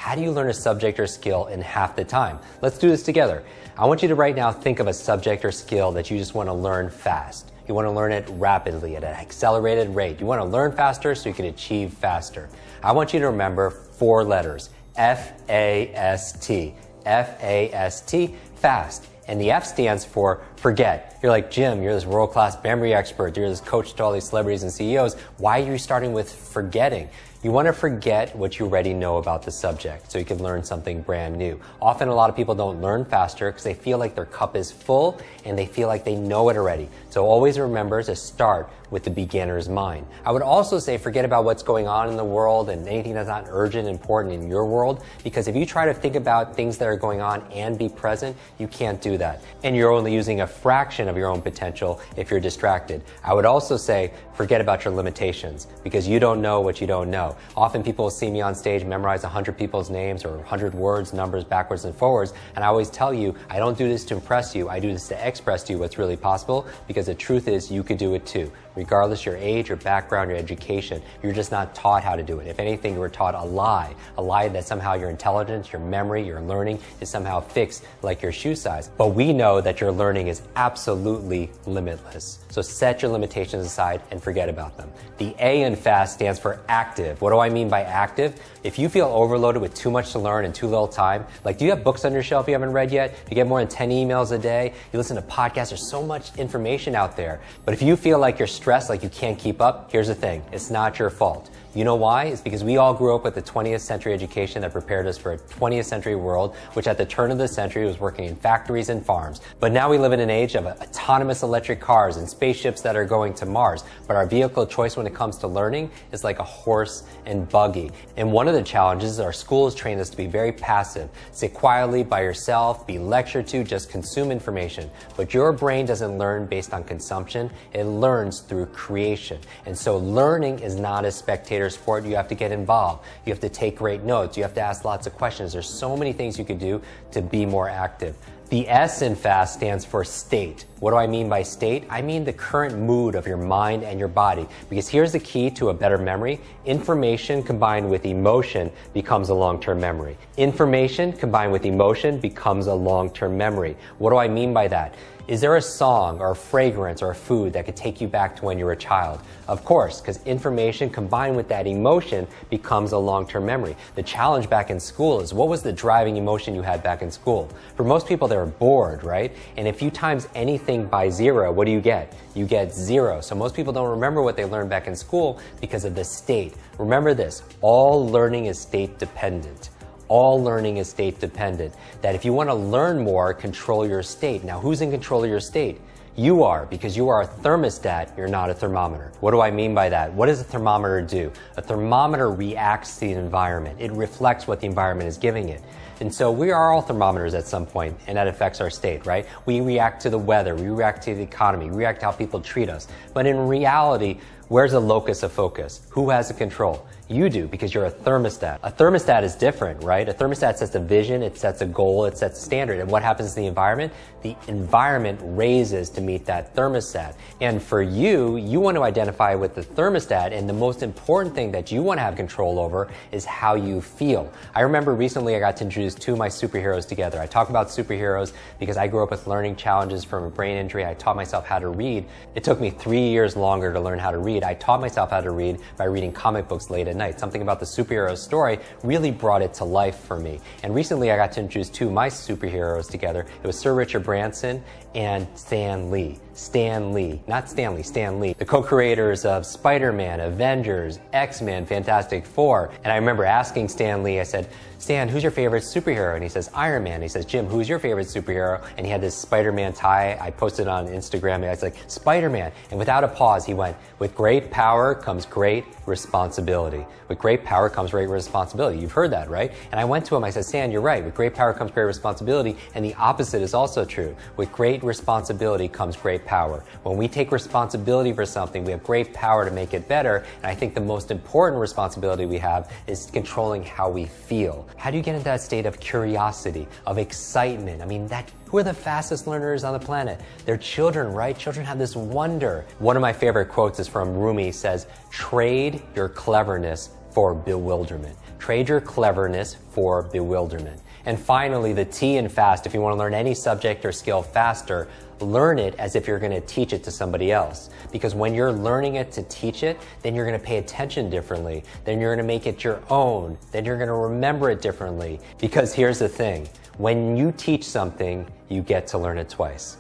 how do you learn a subject or skill in half the time? Let's do this together. I want you to right now think of a subject or skill that you just want to learn fast. You want to learn it rapidly at an accelerated rate. You want to learn faster so you can achieve faster. I want you to remember 4 letters. F-A-S-T. F-A-S-T, fast. And the F stands for forget. You're like, Jim, you're this world-class memory expert. You're this coach to all these celebrities and CEOs. Why are you starting with forgetting? You want to forget what you already know about the subject so you can learn something brand new. Often a lot of people don't learn faster because they feel like their cup is full and they feel like they know it already. So always remember to start with the beginner's mind. I would also say forget about what's going on in the world and anything that's not urgent and important in your world, because if you try to think about things that are going on and be present, you can't do that. And you're only using a fraction of your own potential if you're distracted. I would also say forget about your limitations, because you don't know what you don't know. Often people will see me on stage memorize 100 people's names or 100 words, numbers backwards and forwards, and I always tell you, I don't do this to impress you, I do this to express to you what's really possible, because the truth is you could do it too. Regardless your age, your background, your education, you're just not taught how to do it. If anything, you were taught a lie that somehow your intelligence, your memory, your learning is somehow fixed like your shoe size. But we know that your learning is absolutely limitless. So set your limitations aside and forget about them. The A in FAST stands for active. What do I mean by active? If you feel overloaded with too much to learn and too little time, like do you have books on your shelf you haven't read yet? You get more than 10 emails a day? You listen to podcasts, there's so much information out there. But if you feel like you're stressed, like you can't keep up, here's the thing, it's not your fault. You know why? It's because we all grew up with the 20th century education that prepared us for a 20th century world, which at the turn of the century was working in factories and farms. But now we live in an age of autonomous electric cars and spaceships that are going to Mars. But our vehicle of choice when it comes to learning is like a horse and buggy. And one of the challenges is our schools train us to be very passive. Sit quietly by yourself, be lectured to, just consume information. But your brain doesn't learn based on consumption, it learns through creation. And so learning is not a spectator sport. You have to get involved. You have to take great notes. You have to ask lots of questions. There's so many things you could do to be more active. The S in FAST stands for state. What do I mean by state? I mean the current mood of your mind and your body. Because here's the key to a better memory. Information combined with emotion becomes a long-term memory. Information combined with emotion becomes a long-term memory. What do I mean by that? Is there a song or a fragrance or a food that could take you back to when you were a child? Of course, because information combined with that emotion becomes a long-term memory. The challenge back in school is, what was the driving emotion you had back in school? For most people, they were bored, right? And if you times anything by 0, what do you get? You get 0. So most people don't remember what they learned back in school because of the state. Remember this, all learning is state dependent. All learning is state dependent. That if you want to learn more, control your state. Now, who's in control of your state? You are, because you are a thermostat, you're not a thermometer. What do I mean by that? What does a thermometer do? A thermometer reacts to the environment. It reflects what the environment is giving it. And so we are all thermometers at some point, and that affects our state, right? We react to the weather, we react to the economy, we react to how people treat us. But in reality, where's the locus of focus? Who has the control? You do, because you're a thermostat. A thermostat is different, right? A thermostat sets a vision, it sets a goal, it sets a standard. And what happens to the environment? The environment raises to meet that thermostat. And for you, you want to identify with the thermostat, and the most important thing that you want to have control over is how you feel. I remember recently I got to introduce 2 of my superheroes together. I talk about superheroes because I grew up with learning challenges from a brain injury. I taught myself how to read. It took me 3 years longer to learn how to read. I taught myself how to read by reading comic books late at night. Something about the superhero story really brought it to life for me. And recently I got to introduce 2 of my superheroes together. It was Sir Richard Branson and Stan Lee. Stan Lee, not Stanley, Stan Lee, the co-creators of Spider-Man, Avengers, X-Men, Fantastic Four. And I remember asking Stan Lee, I said, Stan, who's your favorite superhero? And he says, Iron Man. He says, Jim, who's your favorite superhero? And he had this Spider-Man tie. I posted on Instagram, and I was like, Spider-Man. And without a pause, he went, with great power comes great responsibility. With great power comes great responsibility. You've heard that, right? And I went to him, I said, Stan, you're right. With great power comes great responsibility. And the opposite is also true. With great responsibility comes great power. When we take responsibility for something, we have great power to make it better. And I think the most important responsibility we have is controlling how we feel. How do you get into that state of curiosity, of excitement? I mean, who are the fastest learners on the planet? They're children, right? Children have this wonder. One of my favorite quotes is from Rumi. He says, trade your cleverness for bewilderment. Trade your cleverness for bewilderment. And finally, the T in FAST, if you want to learn any subject or skill faster, learn it as if you're going to teach it to somebody else. Because when you're learning it to teach it, then you're going to pay attention differently. Then you're going to make it your own. Then you're going to remember it differently. Because here's the thing, when you teach something, you get to learn it twice.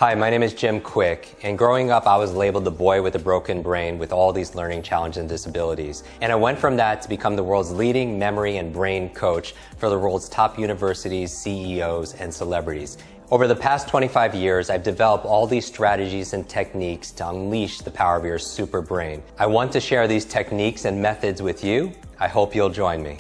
Hi, my name is Jim Kwik, and growing up I was labeled the boy with a broken brain with all these learning challenges and disabilities. And I went from that to become the world's leading memory and brain coach for the world's top universities, CEOs, and celebrities. Over the past 25 years, I've developed all these strategies and techniques to unleash the power of your super brain. I want to share these techniques and methods with you. I hope you'll join me.